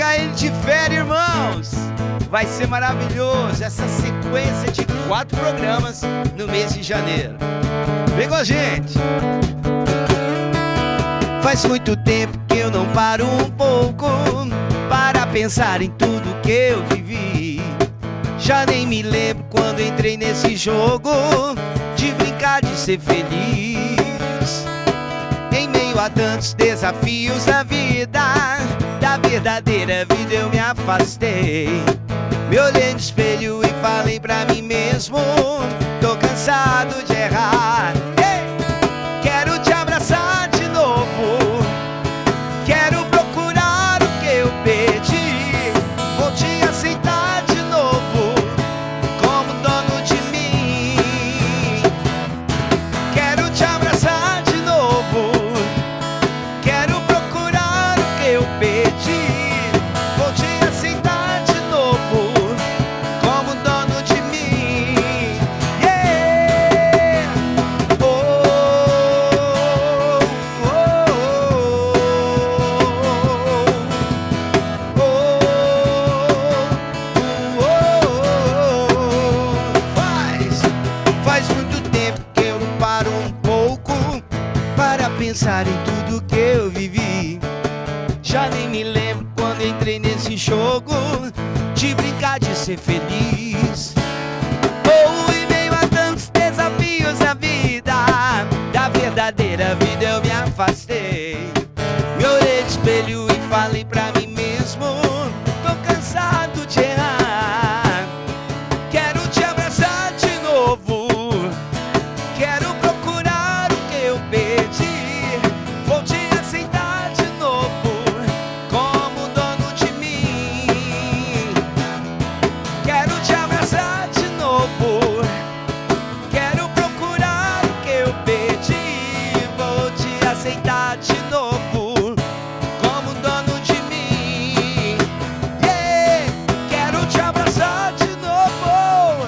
PHN de férias, irmãos! Vai ser maravilhoso essa sequência de 4 programas no mês de janeiro. Vem com a gente! Faz muito tempo que eu não paro um pouco para pensar em tudo que eu vivi. Já nem me lembro quando entrei nesse jogo de brincar, de ser feliz. Em meio a tantos desafios da vida, da verdadeira vida eu me afastei. Me olhei no espelho e falei pra mim mesmo: tô cansado de errar. Ei! Quero te abraçar de novo, quero procurar o que eu perdi. Vou te aceitar de novo como dono de mim. Quero te abraçar de novo, quero procurar o que eu perdi. Vou te aceitar de novo como dono de mim. Yeah! Oh, Faz muito tempo que eu não paro um pouco para pensar em tudo que eu vivi. Já nem me lembro quando entrei nesse jogo de brincar, de ser feliz. Oh, em meio a tantos desafios da vida, da verdadeira vida eu me afastei. Me olhei no espelho e falei pra mim mesmo: tô cansado de errar. Quero te abraçar de novo, quero procurar o que eu perdi. Vou te aceitar de novo como dono de mim. Quero te abraçar de novo, quero procurar o que eu perdi. Vou te aceitar de novo como dono de mim. Yeah! Quero te abraçar de novo,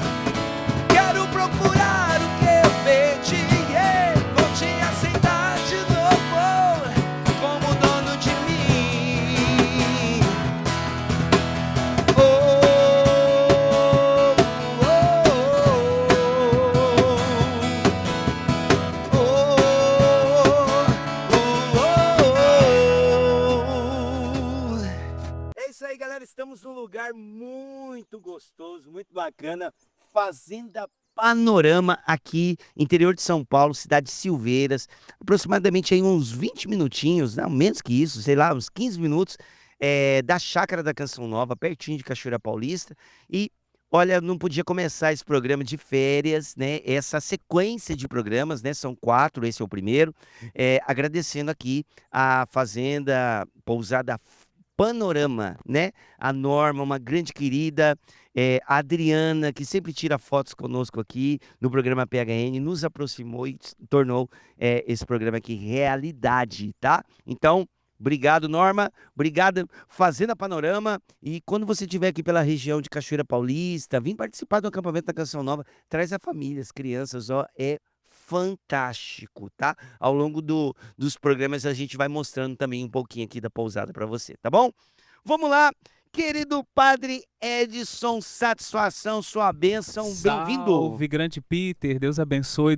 quero procurar o que eu perdi. Yeah! Vou te aceitar de novo como dono de mim. Oh, É isso aí, galera. Estamos num lugar muito gostoso, muito bacana. Fazenda Panorama, aqui, interior de São Paulo, cidade de Silveiras. Aproximadamente aí uns 20 minutinhos, não, menos que isso, sei lá, uns 15 minutos, da Chácara da Canção Nova, pertinho de Cachoeira Paulista. E olha, não podia começar esse programa de férias, né? Essa sequência de programas, né? São 4, esse é o primeiro. Agradecendo aqui a Fazenda Pousada Panorama, né? A Norma, uma grande querida, a Adriana, que sempre tira fotos conosco aqui no programa PHN, nos aproximou e tornou esse programa aqui realidade, tá? Então, obrigado, Norma. Obrigado, Fazenda Panorama. E quando você estiver aqui pela região de Cachoeira Paulista, vim participar do acampamento da Canção Nova, traz a família, as crianças, ó, é fantástico, tá? Ao longo dos programas a gente vai mostrando também um pouquinho aqui da pousada para você, tá bom? Vamos lá, querido Padre Edson, satisfação, sua bênção, bem-vindo. Salve, grande Peter, Deus abençoe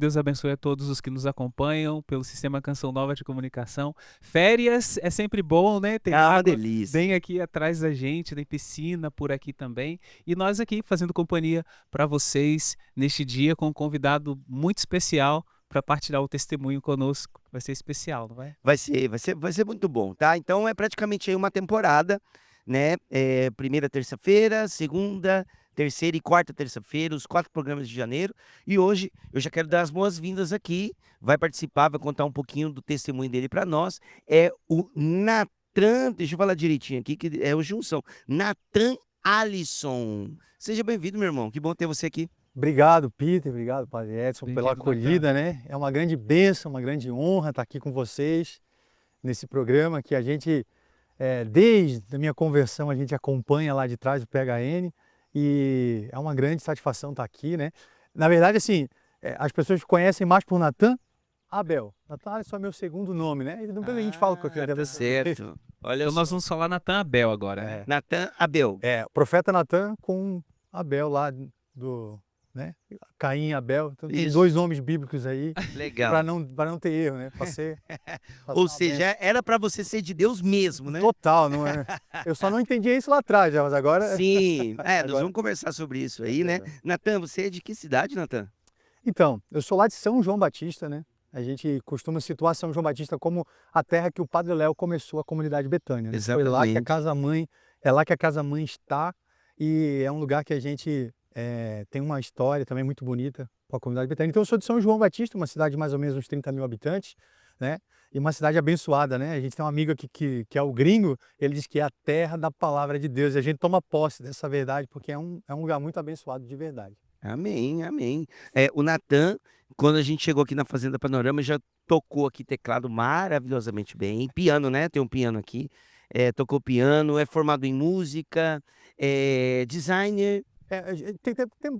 a todos os que nos acompanham pelo Sistema Canção Nova de Comunicação. Férias é sempre bom, né? Tem uma água delícia. bem aqui atrás da gente, tem piscina por aqui também. E nós aqui fazendo companhia para vocês neste dia com um convidado muito especial para partilhar o testemunho conosco. Vai ser especial, não vai? Vai ser muito bom, tá? Então é praticamente aí uma temporada, né? Primeira terça-feira, segunda, terceira e quarta terça-feira, os 4 programas de janeiro. E hoje eu já quero dar as boas-vindas aqui. Vai participar, vai contar um pouquinho do testemunho dele para nós. É o Natan, deixa eu falar direitinho aqui, que é o Junção. Natan Alisson. Seja bem-vindo, meu irmão. Que bom ter você aqui. Obrigado, Peter, obrigado, Padre Edson, Bem-vindo, pela acolhida, né? É uma grande bênção, uma grande honra estar aqui com vocês nesse programa que a gente, desde a minha conversão, a gente acompanha lá de trás do PHN e é uma grande satisfação estar aqui, né? Na verdade, assim, as pessoas conhecem mais por Natan Abel. Natan Alisson é meu segundo nome, né? E depois a gente fala com a filha Tá dela. certo. Olha Então só. nós vamos falar Natan Abel agora, né? Natan Abel. O profeta Natan com Abel lá do, né? Caim e Abel. Então, tem Isso. 2 nomes bíblicos aí Legal. para não ter erro, né? Pra ser, pra ser Ou uma seja, era para você ser de Deus mesmo, né? total, não é? Eu só não entendia isso lá atrás, já, mas agora. Sim. Nós Agora- vamos conversar sobre isso aí, né? Natan, você é de que cidade, Natan? Então, eu sou lá de São João Batista, né? A gente costuma situar São João Batista como a terra que o Padre Léo começou a comunidade Betânia, né? Foi lá que a Exatamente. casa-mãe, é lá que a casa-mãe está, e é um lugar que a gente tem uma história também muito bonita com a comunidade Betânia. Então eu sou de São João Batista, uma cidade de mais ou menos uns 30 mil habitantes, né? E uma cidade abençoada, né? A gente tem um amigo aqui que é o Gringo, ele diz que é a terra da palavra de Deus, e a gente toma posse dessa verdade, porque é um lugar muito abençoado de verdade. Amém, amém. O Natan, quando a gente chegou aqui na Fazenda Panorama, já tocou aqui teclado maravilhosamente bem. Piano, né? Tem um piano aqui. Tocou piano, é formado em música, é designer, A gente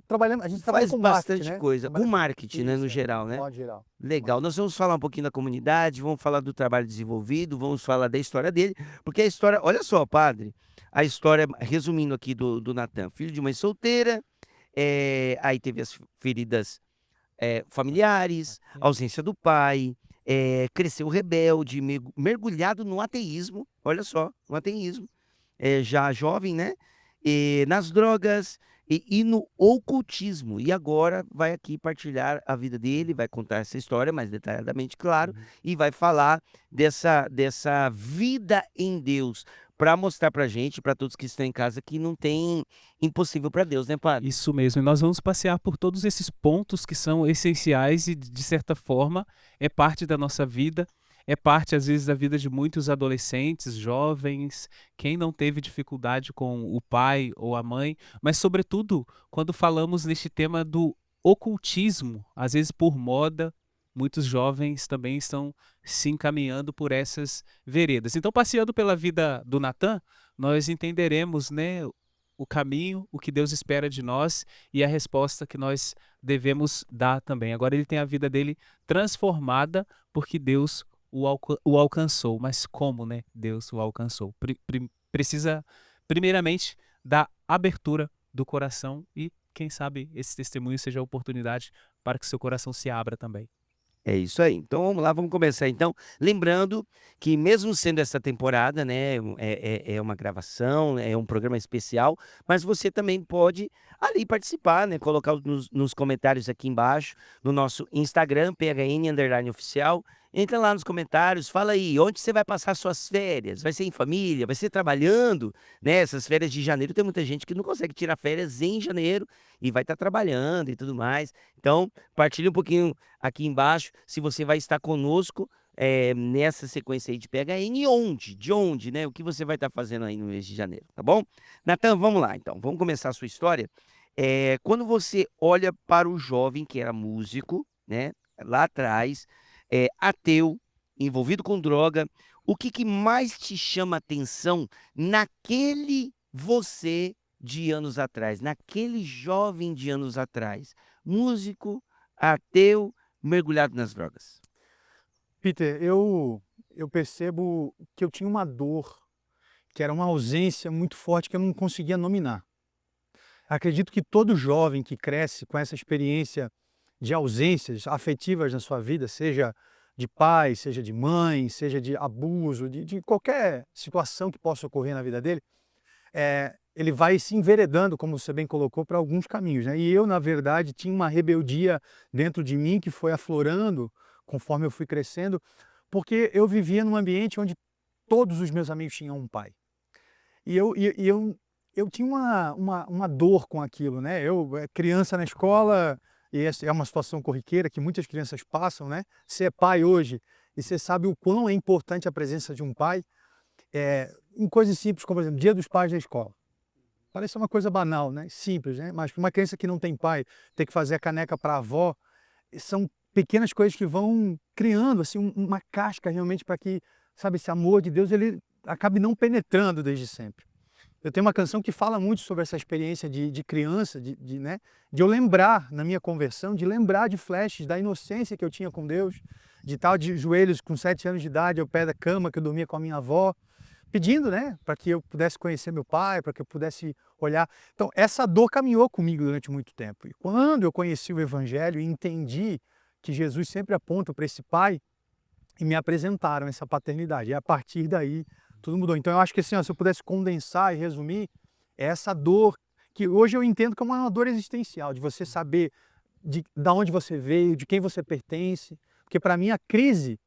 trabalhando, a gente trabalha faz com marketing, bastante né? coisa. Trabalha Com com marketing, né? isso, No geral, de né? modo geral. Legal. Nós vamos falar um pouquinho da comunidade, vamos falar do trabalho desenvolvido, vamos falar da história dele, porque a história, olha só, padre, a história, resumindo aqui do Natan, filho de mãe solteira, aí teve as feridas familiares, ausência do pai, cresceu rebelde, mergulhado no ateísmo, olha só, no ateísmo, já jovem, né? Nas drogas e no ocultismo. E agora vai aqui partilhar a vida dele, vai contar essa história mais detalhadamente, claro, e vai falar dessa vida em Deus, para mostrar pra gente, para todos que estão em casa, que não tem impossível para Deus, né, padre? Isso mesmo, e nós vamos passear por todos esses pontos que são essenciais e, de certa forma, é parte da nossa vida, é parte, às vezes, da vida de muitos adolescentes, jovens, quem não teve dificuldade com o pai ou a mãe, mas, sobretudo, quando falamos neste tema do ocultismo, às vezes por moda, muitos jovens também estão se encaminhando por essas veredas. Então, passeando pela vida do Natan, nós entenderemos, né, o caminho, o que Deus espera de nós e a resposta que nós devemos dar também. Agora ele tem a vida dele transformada porque Deus o alcançou. Mas como, né? Deus o alcançou? Precisa, primeiramente, da abertura do coração e, quem sabe, esse testemunho seja a oportunidade para que seu coração se abra também. É isso aí. Então vamos lá, vamos começar então. Lembrando que mesmo sendo essa temporada, né, é uma gravação, é um programa especial, mas você também pode ali participar, né, colocar nos comentários aqui embaixo, no nosso Instagram, PHN_oficial. Entra lá nos comentários, fala aí, onde você vai passar suas férias? Vai ser em família? Vai ser trabalhando? Né? Essas férias de janeiro, tem muita gente que não consegue tirar férias em janeiro e vai estar trabalhando e tudo mais. Então, partilhe um pouquinho aqui embaixo se você vai estar conosco nessa sequência aí de PHN e onde, de onde, né? O que você vai estar fazendo aí no mês de janeiro, tá bom? Natan, vamos lá então, vamos começar a sua história. Quando você olha para o jovem que era músico, né? Lá atrás, ateu, envolvido com droga, o que mais te chama atenção naquele você de anos atrás, naquele jovem de anos atrás? Músico, ateu, mergulhado nas drogas. Peter, eu percebo que eu tinha uma dor, que era uma ausência muito forte que eu não conseguia nominar. Acredito que todo jovem que cresce com essa experiência de ausências afetivas na sua vida, seja de pai, seja de mãe, seja de abuso, de qualquer situação que possa ocorrer na vida dele, ele vai se enveredando, como você bem colocou, para alguns caminhos, né? E eu, na verdade, tinha uma rebeldia dentro de mim que foi aflorando conforme eu fui crescendo, porque eu vivia num ambiente onde todos os meus amigos tinham um pai. E eu tinha uma dor com aquilo, né? Eu, criança na escola, e essa é uma situação corriqueira que muitas crianças passam, né? Você é pai hoje e você sabe o quão é importante a presença de um pai em coisas simples, como, por exemplo, Dia dos Pais na escola. Parece uma coisa banal, né? Simples, né? Mas para uma criança que não tem pai, ter que fazer a caneca para a avó, são pequenas coisas que vão criando assim uma casca realmente para que, sabe, esse amor de Deus ele acabe não penetrando desde sempre. Eu tenho uma canção que fala muito sobre essa experiência de criança, né, de eu lembrar, na minha conversão, de lembrar de flashes da inocência que eu tinha com Deus, de estar de joelhos com 7 anos de idade, ao pé da cama que eu dormia com a minha avó, pedindo, né, para que eu pudesse conhecer meu pai, para que eu pudesse olhar. Então, essa dor caminhou comigo durante muito tempo. E quando eu conheci o Evangelho e entendi que Jesus sempre aponta para esse pai, e me apresentaram essa paternidade. E a partir daí, tudo mudou. Então, eu acho que assim, ó, se eu pudesse condensar e resumir, é essa dor que hoje eu entendo como uma dor existencial, de você saber da onde você veio, de quem você pertence. Porque, para mim, a crise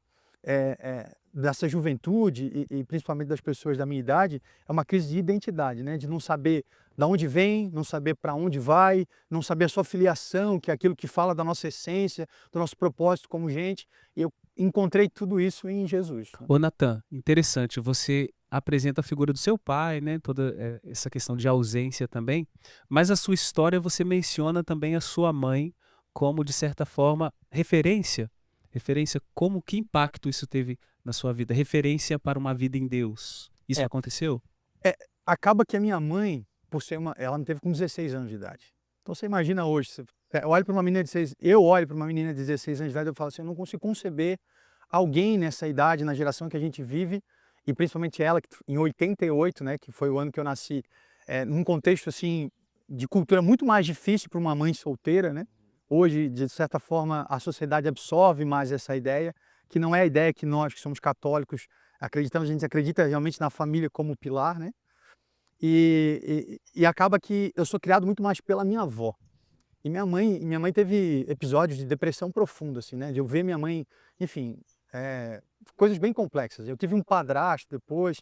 dessa juventude e principalmente das pessoas da minha idade é uma crise de identidade, né? De não saber de onde vem, não saber para onde vai, não saber a sua filiação, que é aquilo que fala da nossa essência, do nosso propósito como gente. E eu encontrei tudo isso em Jesus. Ô Natan, interessante, você apresenta a figura do seu pai, né, toda essa questão de ausência também, mas a sua história você menciona também a sua mãe como, de certa forma, referência. Referência, como, que impacto isso teve na sua vida? Referência para uma vida em Deus. Isso É, aconteceu? acaba que a minha mãe, ela me teve com 16 anos de idade. Então você imagina hoje, eu olho para uma menina de 16 anos de idade, eu falo assim, eu não consigo conceber alguém nessa idade, na geração que a gente vive, e principalmente ela, que em 88, né, que foi o ano que eu nasci, num contexto assim de cultura muito mais difícil para uma mãe solteira, né? Hoje, de certa forma, a sociedade absorve mais essa ideia, que não é a ideia que nós, que somos católicos, acreditamos. A gente acredita realmente na família como pilar, né? E acaba que eu sou criado muito mais pela minha avó. E minha mãe teve episódios de depressão profunda, assim, né? De eu ver minha mãe, enfim, coisas bem complexas. Eu tive um padrasto depois,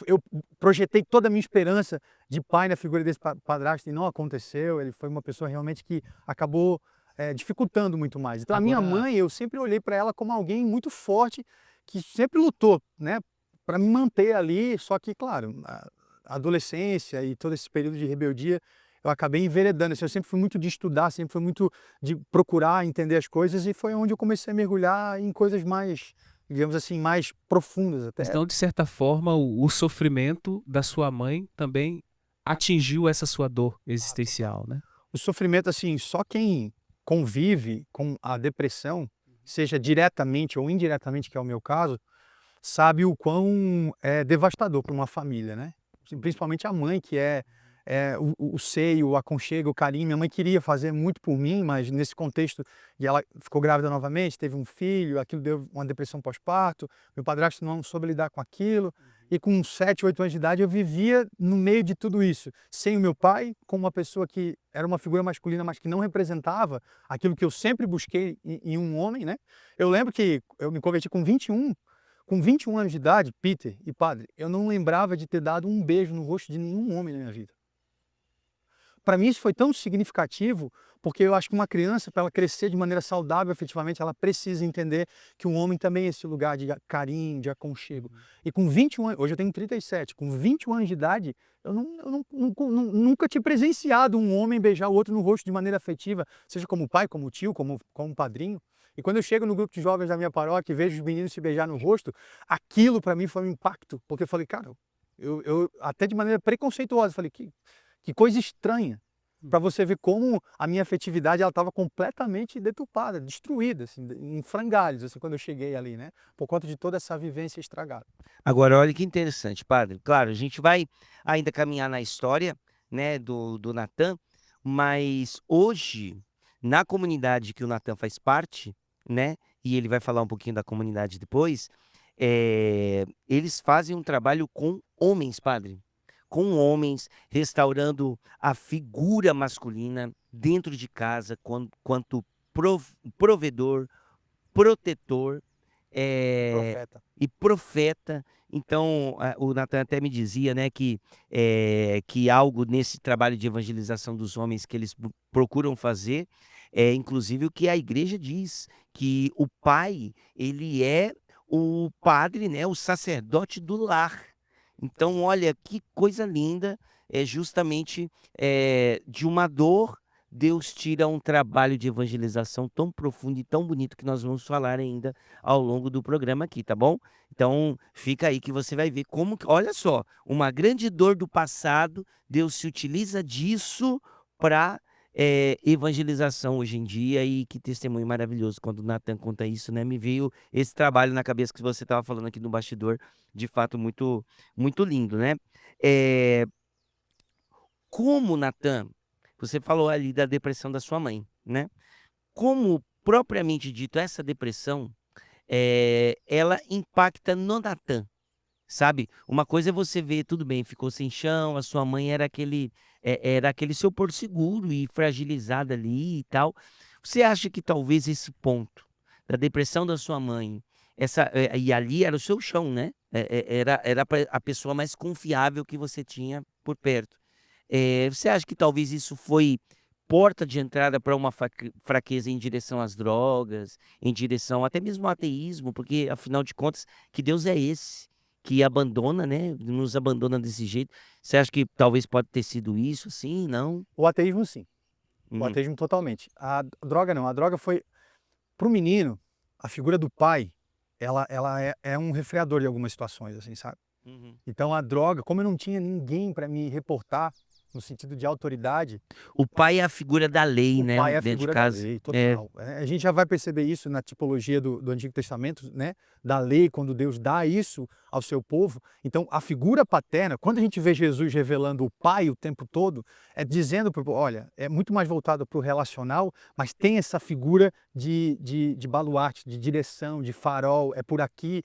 eu projetei toda a minha esperança de pai na figura desse padrasto e não aconteceu. Ele foi uma pessoa realmente que acabou dificultando muito mais. Então, a minha Agora, mãe, eu sempre olhei para ela como alguém muito forte, que sempre lutou, né, para me manter ali. Só que, claro, a adolescência e todo esse período de rebeldia, eu acabei enveredando. Assim, eu sempre fui muito de estudar, sempre fui muito de procurar entender as coisas, e foi onde eu comecei a mergulhar em coisas mais, digamos assim, mais profundas até. então, de certa forma, o sofrimento da sua mãe também atingiu essa sua dor existencial, né? O sofrimento, assim, só quem convive com a depressão, seja diretamente ou indiretamente, que é o meu caso, sabe o quão é devastador para uma família, né? Principalmente a mãe, que o seio, o aconchego, o carinho. Minha mãe queria fazer muito por mim, mas nesse contexto, e ela ficou grávida novamente, teve um filho, aquilo deu uma depressão pós-parto, meu padrasto não soube lidar com aquilo, e com 7, 8 anos de idade eu vivia no meio de tudo isso, sem o meu pai, como uma pessoa que era uma figura masculina, mas que não representava aquilo que eu sempre busquei em um homem, né? Eu lembro que eu me converti com 21 anos de idade, Peter e padre, eu não lembrava de ter dado um beijo no rosto de nenhum homem na minha vida. Para mim isso foi tão significativo, porque eu acho que uma criança, para ela crescer de maneira saudável, efetivamente, ela precisa entender que um homem também é esse lugar de carinho, de aconchego. E com 21 anos, hoje eu tenho 37, com 21 anos de idade, eu nunca tinha presenciado um homem beijar o outro no rosto de maneira afetiva, seja como pai, como tio, como padrinho. E quando eu chego no grupo de jovens da minha paróquia e vejo os meninos se beijar no rosto, aquilo para mim foi um impacto, porque eu falei, cara, eu até de maneira preconceituosa, falei, que coisa estranha, para você ver como a minha afetividade ela estava completamente deturpada, destruída, assim, em frangalhos, assim, quando eu cheguei ali, né? Por conta de toda essa vivência estragada. Agora, olha que interessante, padre. Claro, a gente vai ainda caminhar na história, né, do Natan, mas hoje, na comunidade que o Natan faz parte, né, e ele vai falar um pouquinho da comunidade depois, eles fazem um trabalho com homens, padre. Com homens, restaurando a figura masculina dentro de casa, quanto provedor, protetor, Profeta. e profeta. Então, o Natan até me dizia, né, que algo nesse trabalho de evangelização dos homens que eles procuram fazer, inclusive o que a igreja diz, que o pai, ele é o padre, né, o sacerdote do lar. Então, olha que coisa linda, é justamente de uma dor, Deus tira um trabalho de evangelização tão profundo e tão bonito que nós vamos falar ainda ao longo do programa aqui, tá bom? Então, fica aí que você vai ver como, olha só, uma grande dor do passado, Deus se utiliza disso para evangelização hoje em dia, e que testemunho maravilhoso quando o Natan conta isso, né? Me veio esse trabalho na cabeça que você estava falando aqui no bastidor, de fato muito, muito lindo, né? É, como, Natan, você falou ali da depressão da sua mãe, né? Como, propriamente dito, essa depressão, ela impacta no Natan, sabe? Uma coisa é você ver, tudo bem, ficou sem chão, a sua mãe era aquele seu porto seguro e fragilizada ali e tal. Você acha que talvez esse ponto da depressão da sua mãe, e ali era o seu chão, né? Era a pessoa mais confiável que você tinha por perto. Você acha que talvez isso foi porta de entrada para uma fraqueza em direção às drogas, em direção até mesmo ao ateísmo, porque afinal de contas, que Deus é esse que abandona, né? Nos abandona desse jeito. Você acha que talvez pode ter sido isso, sim, não? O ateísmo, sim. O Uhum. ateísmo totalmente. A droga não. A droga foi, para o menino, a figura do pai, ela é um refreador de algumas situações, assim, sabe? Uhum. Então a droga, como eu não tinha ninguém para me reportar, no sentido de autoridade, O pai é a figura da lei, o né? pai é a Dentro de figura da casa. lei, total. A gente já vai perceber isso na tipologia do Antigo Testamento, né? Da lei, quando Deus dá isso ao seu povo. Então, a figura paterna, quando a gente vê Jesus revelando o pai o tempo todo, é dizendo, olha, é muito mais voltado para o relacional, mas tem essa figura de baluarte, de direção, de farol, é por aqui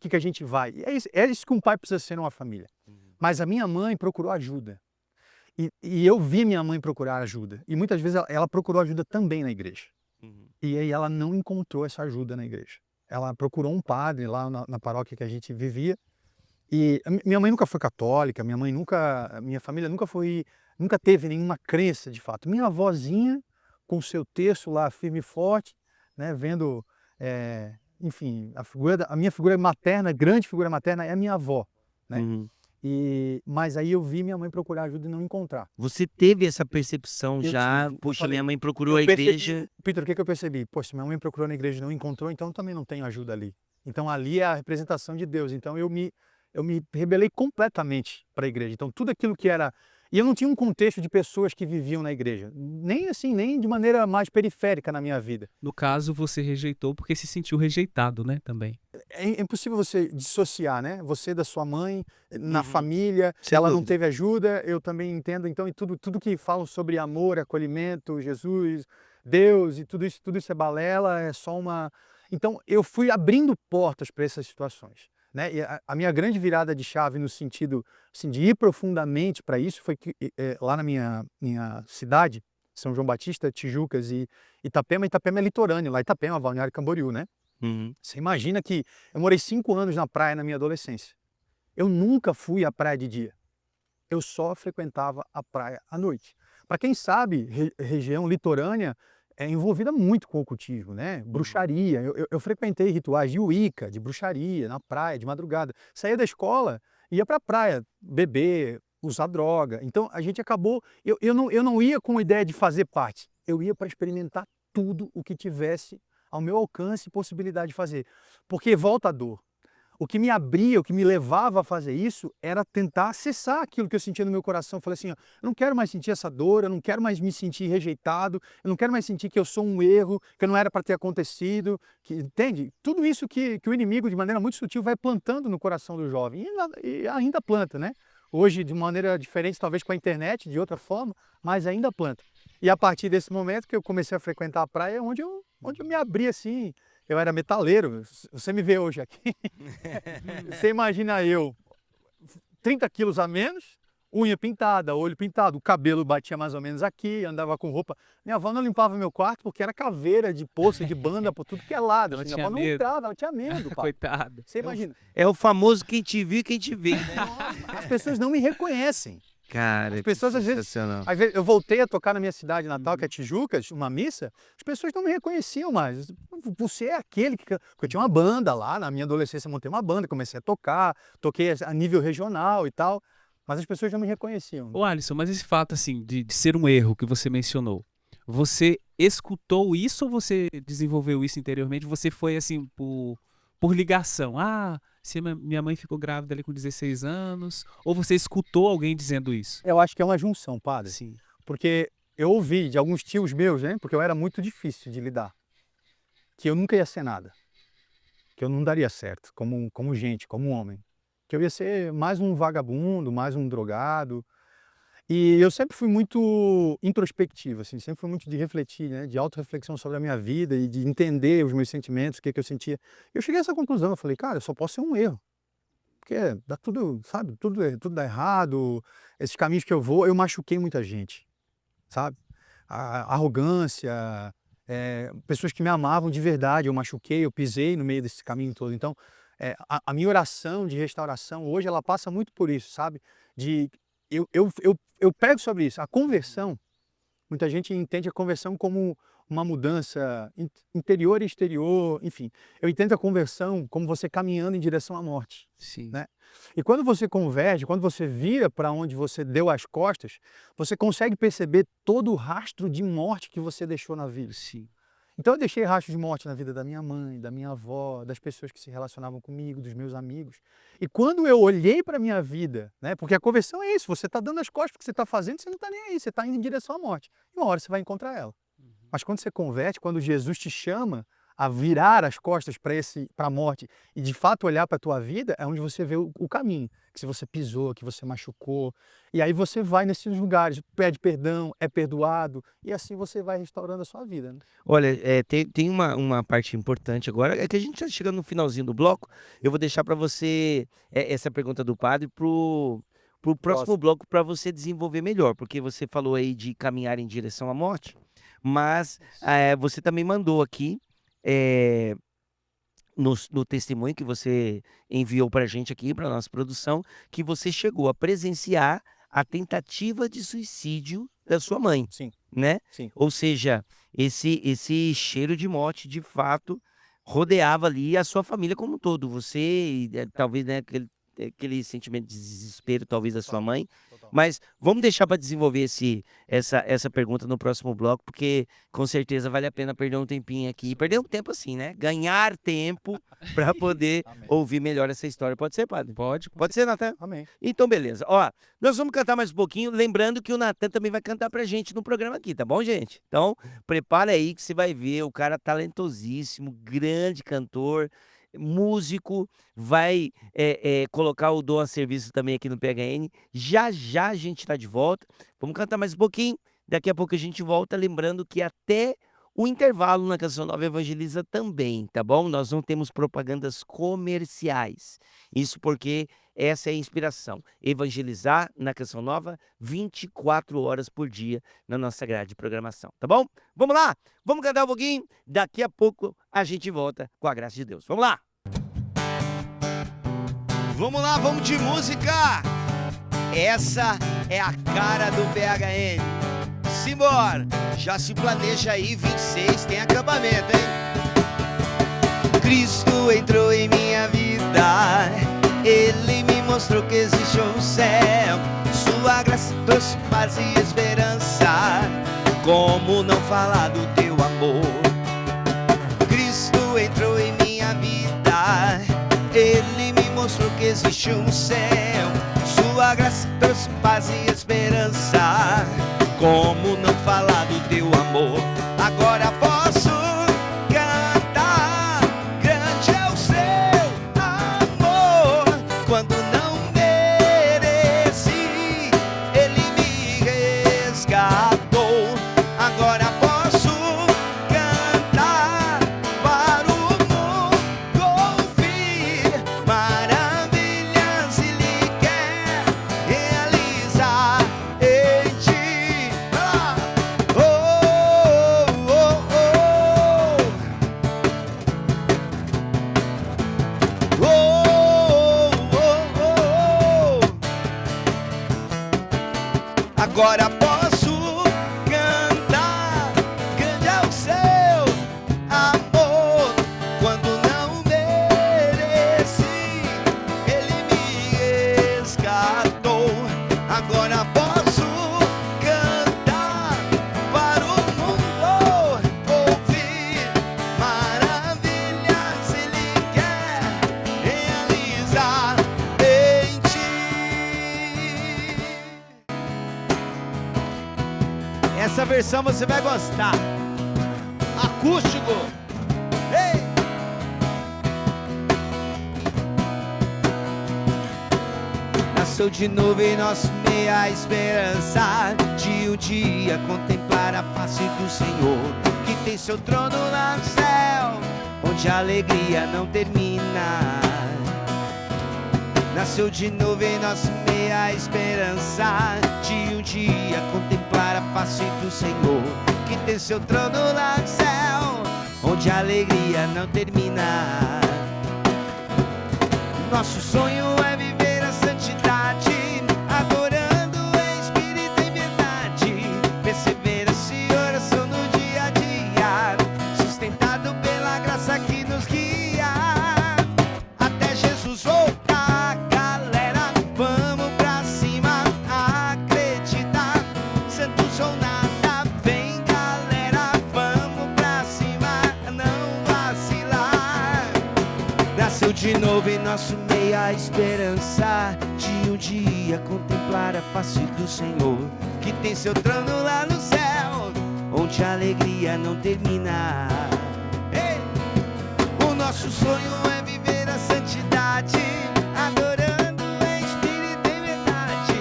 que a gente vai. E é isso que um pai precisa ser numa família. Mas a minha mãe procurou ajuda. E eu vi minha mãe procurar ajuda. E muitas vezes ela procurou ajuda também na igreja. Uhum. E aí ela não encontrou essa ajuda na igreja. Ela procurou um padre lá na paróquia que a gente vivia. E minha mãe nunca foi católica, minha família nunca teve nenhuma crença de fato. Minha avózinha, com seu terço lá firme e forte, né, vendo, enfim, a minha figura materna, grande figura materna é a minha avó, né? Uhum. Mas aí eu vi minha mãe procurar ajuda e não encontrar. Você teve essa percepção Eu já? tive, eu Poxa, falei, minha mãe procurou eu a percebi, igreja. Peter, o que eu percebi? Poxa, minha mãe procurou na igreja e não encontrou, então eu também não tenho ajuda ali. Então ali é a representação de Deus. Então eu me rebelei completamente para a igreja. Então tudo aquilo que era... E eu não tinha um contexto de pessoas que viviam na igreja. Nem assim, nem de maneira mais periférica na minha vida. No caso, você rejeitou porque se sentiu rejeitado, né, também. É impossível você dissociar, né? Você da sua mãe, na Uhum. família, Sem ela não dúvida. teve ajuda, eu também entendo. Então, e tudo que falam sobre amor, acolhimento, Jesus, Deus, e tudo isso é balela, é só uma... Então, eu fui abrindo portas para essas situações, né? E a minha grande virada de chave no sentido assim, de ir profundamente para isso foi que lá na minha cidade, São João Batista, Tijucas e Itapema é litorâneo, lá Itapema, Balneário Camboriú, né? Uhum. Você imagina que eu morei 5 anos na praia na minha adolescência. Eu nunca fui à praia de dia. Eu só frequentava a praia à noite. Para quem sabe, região litorânea é envolvida muito com o ocultismo, né? Bruxaria. Eu frequentei rituais de Wicca, de bruxaria, na praia, de madrugada. Saía da escola, ia para a praia, beber, usar droga. Então a gente acabou... Eu não ia com a ideia de fazer parte. Eu ia para experimentar tudo o que tivesse ao meu alcance e possibilidade de fazer. Porque volta a dor. O que me abria, o que me levava a fazer isso era tentar acessar aquilo que eu sentia no meu coração. Eu falei assim, ó, eu não quero mais sentir essa dor, eu não quero mais me sentir rejeitado, eu não quero mais sentir que eu sou um erro, que não era para ter acontecido, entende? Tudo isso que o inimigo, de maneira muito sutil, vai plantando no coração do jovem. E ainda planta, né? Hoje, de maneira diferente, talvez com a internet, de outra forma, mas ainda planta. E a partir desse momento que eu comecei a frequentar a praia, onde eu me abri assim. Eu era metaleiro, você me vê hoje aqui. Você imagina eu, 30 quilos a menos, unha pintada, olho pintado, o cabelo batia mais ou menos aqui, andava com roupa. Minha avó não limpava meu quarto porque era caveira de poça, de banda, por tudo que é lado. Ela Assim, tinha minha avó não medo. entrava, ela tinha medo, pai. Coitada. Você imagina. É o famoso quem te viu e quem te vê, né? As pessoas não me reconhecem. Cara, As pessoas às vezes, sensacional. eu voltei a tocar na minha cidade natal, que é Tijucas, uma missa, as pessoas não me reconheciam mais. Você é aquele que... Porque eu tinha uma banda lá, na minha adolescência montei uma banda, comecei a tocar, toquei a nível regional e tal, mas as pessoas não me reconheciam. Ô Alisson, mas esse fato assim de ser um erro que você mencionou, você escutou isso ou você desenvolveu isso interiormente? Você foi assim por ligação? Ah, se minha mãe ficou grávida ali com 16 anos, ou você escutou alguém dizendo isso? Eu acho que é uma junção, padre, Sim, porque eu ouvi de alguns tios meus, né, porque eu era muito difícil de lidar, que eu nunca ia ser nada, que eu não daria certo como gente, como homem, que eu ia ser mais um vagabundo, mais um drogado. E eu sempre fui muito introspectivo, assim, sempre fui muito de refletir, né, de autorreflexão sobre a minha vida e de entender os meus sentimentos, o que que eu sentia. Eu cheguei a essa conclusão, eu falei: "Cara, eu só posso ser um erro, porque dá tudo, sabe, tudo dá errado, esses caminhos que eu machuquei muita gente, sabe. A arrogância, pessoas que me amavam de verdade, eu machuquei, eu pisei no meio desse caminho todo. Então, a minha oração de restauração hoje ela passa muito por isso, sabe, de eu prego sobre isso. A conversão, muita gente entende a conversão como uma mudança interior e exterior, enfim. Eu entendo a conversão como você caminhando em direção à morte, sim, né. E quando você converge, quando você vira para onde você deu as costas, você consegue perceber todo o rastro de morte que você deixou na vida. sim. Então eu deixei rastro de morte na vida da minha mãe, da minha avó, das pessoas que se relacionavam comigo, dos meus amigos. E quando eu olhei para a minha vida, né, porque a conversão é isso, você está dando as costas para o que você está fazendo, você não está nem aí, você está indo em direção à morte. E uma hora você vai encontrar ela. Mas quando você converte, quando Jesus te chama a virar as costas para a morte e de fato olhar para a tua vida, é onde você vê o caminho, que se você pisou, que você machucou, e aí você vai nesses lugares, pede perdão, é perdoado, e assim você vai restaurando a sua vida, né? Olha, tem uma parte importante agora, é que a gente está chegando no finalzinho do bloco, eu vou deixar para você essa pergunta do padre pro próximo bloco para você desenvolver melhor, porque você falou aí de caminhar em direção à morte, mas você também mandou aqui eh, no testemunho que você enviou para a gente aqui, para nossa produção, que você chegou a presenciar a tentativa de suicídio da sua mãe, Sim, né? sim. Ou seja, esse cheiro de morte, de fato, rodeava ali a sua família como um todo. Você, e, talvez, né, aquele sentimento de desespero, talvez, da sua mãe. Total. Mas vamos deixar para desenvolver essa pergunta no próximo bloco, porque com certeza vale a pena perder um tempinho aqui. Perder um tempo assim, né? Ganhar tempo para poder Amém. ouvir melhor essa história. Pode ser, padre? Pode? Pode ser, Natan? Amém. Então, beleza. Ó, nós vamos cantar mais um pouquinho, lembrando que o Natan também vai cantar pra gente no programa aqui, tá bom, gente? Então, prepara aí que você vai ver, o cara talentosíssimo, grande cantor, músico, vai colocar o dom a serviço também aqui no PHN. Já já a gente tá de volta. Vamos cantar mais um pouquinho, daqui a pouco a gente volta, lembrando que até o intervalo na Canção Nova Evangeliza também, tá bom? Nós não temos propagandas comerciais. Isso porque essa é a inspiração. Evangelizar na Canção Nova 24 horas por dia na nossa grade de programação, tá bom? Vamos lá? Vamos cantar um pouquinho? Daqui a pouco a gente volta com a graça de Deus. Vamos lá! Vamos lá, vamos de música! Essa é a cara do PHN. Simbora! Já se planeja aí, 26 tem acampamento, hein? Cristo entrou em minha vida, Ele me mostrou que existe um céu, Sua graça trouxe paz e esperança, como não falar do Teu amor? Cristo entrou em minha vida, Ele me mostrou que existe um céu, Sua graça trouxe paz e esperança, como não falar do Teu amor? Agora posso cantar, grande é o Seu amor. Quando não mereci, Ele me resgatou. Agora posso cantar para o mundo ouvir maravilhas Ele quer realizar em ti. Oh, oh, oh. Oh, oh, oh. Agora posso cantar, grande é o Seu amor. Quando não mereci, Ele me resgatou. Agora posso cantar para o mundo versão você vai gostar. Acústico. Ei! Nasceu de novo em nosso meio a esperança de um dia contemplar a face do Senhor, que tem seu trono lá no céu, onde a alegria não termina. Nasceu de novo em nosso meio a esperança de um dia contemplar a face do Senhor, que tem seu trono lá no céu, onde a alegria não termina. Nosso sonho é viver a santidade, adorando em espírito e em verdade. Perseverança e oração no dia a dia, sustentado pela graça que nos guia. Até Jesus voltar, galera, vamos pra cima, acreditar. Santos ou nada, vem galera, vamos pra cima, não vacilar. Nasceu de novo em nosso meio a esperança de um dia contemplar a face do Senhor, que tem seu trono lá no céu, onde a alegria não termina. Ei! O nosso sonho é viver a santidade, adorando em espírito e em verdade.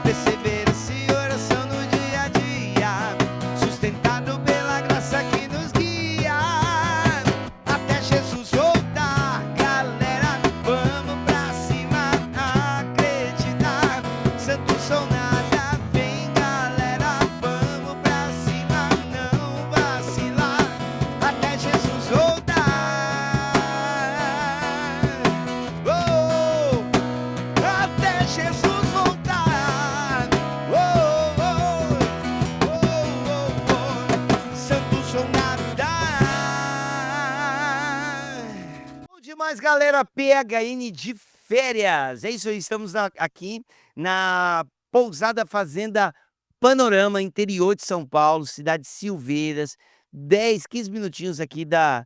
Perseverança e oração no dia a dia, sustentado pela graça que nos guia. Até Jesus voltar, galera, vamos pra cima, acreditar. Santos ou nada, vem galera, vamos pra cima, não vacilar. Até Jesus voltar. Oh, até Jesus voltar. Oh, oh, oh, oh. Santos ou nada. Bom demais, galera. PHN de férias. É isso aí, estamos aqui na Pousada Fazenda Panorama, interior de São Paulo, cidade de Silveiras. 10, 15 minutinhos aqui da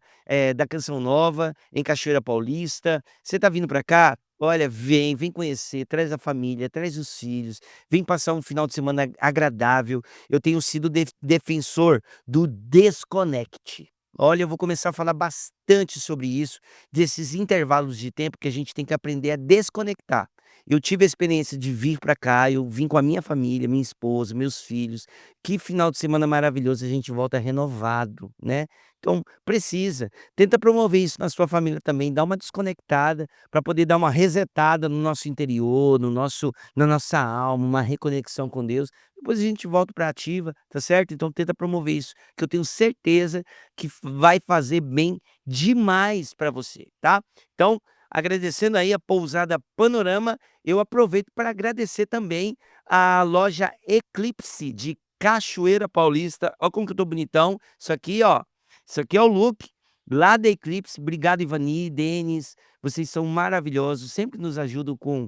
Canção Nova, em Cachoeira Paulista. Você tá vindo pra cá? Olha, vem conhecer, traz a família, traz os filhos, vem passar um final de semana agradável. Eu tenho sido defensor do desconecte. Olha, eu vou começar a falar bastante sobre isso, desses intervalos de tempo que a gente tem que aprender a desconectar. Eu tive a experiência de vir para cá, eu vim com a minha família, minha esposa, meus filhos. Que final de semana maravilhoso, a gente volta renovado, né? Então, tenta promover isso na sua família também, dá uma desconectada para poder dar uma resetada no nosso interior, na nossa alma, uma reconexão com Deus. Depois a gente volta para ativa, tá certo? Então tenta promover isso, que eu tenho certeza que vai fazer bem demais para você, tá? Então, agradecendo aí a Pousada Panorama, eu aproveito para agradecer também a loja Eclipse de Cachoeira Paulista. Ó como que eu tô bonitão. Isso aqui é o look lá da Eclipse. Obrigado, Ivani, Denis, vocês são maravilhosos, sempre nos ajudam com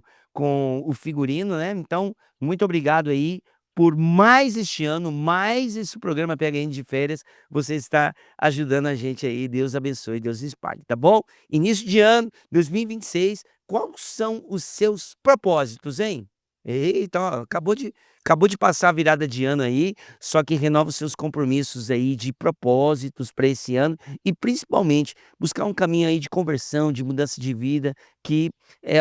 o figurino, né? Então, muito obrigado aí por mais este ano, mais esse programa PHN de férias. Você está ajudando a gente aí. Deus abençoe, Deus espalhe, tá bom? Início de ano, 2026, quais são os seus propósitos, hein? Eita, ó, acabou de passar a virada de ano aí, só que renova os seus compromissos aí de propósitos para esse ano e principalmente buscar um caminho aí de conversão, de mudança de vida, que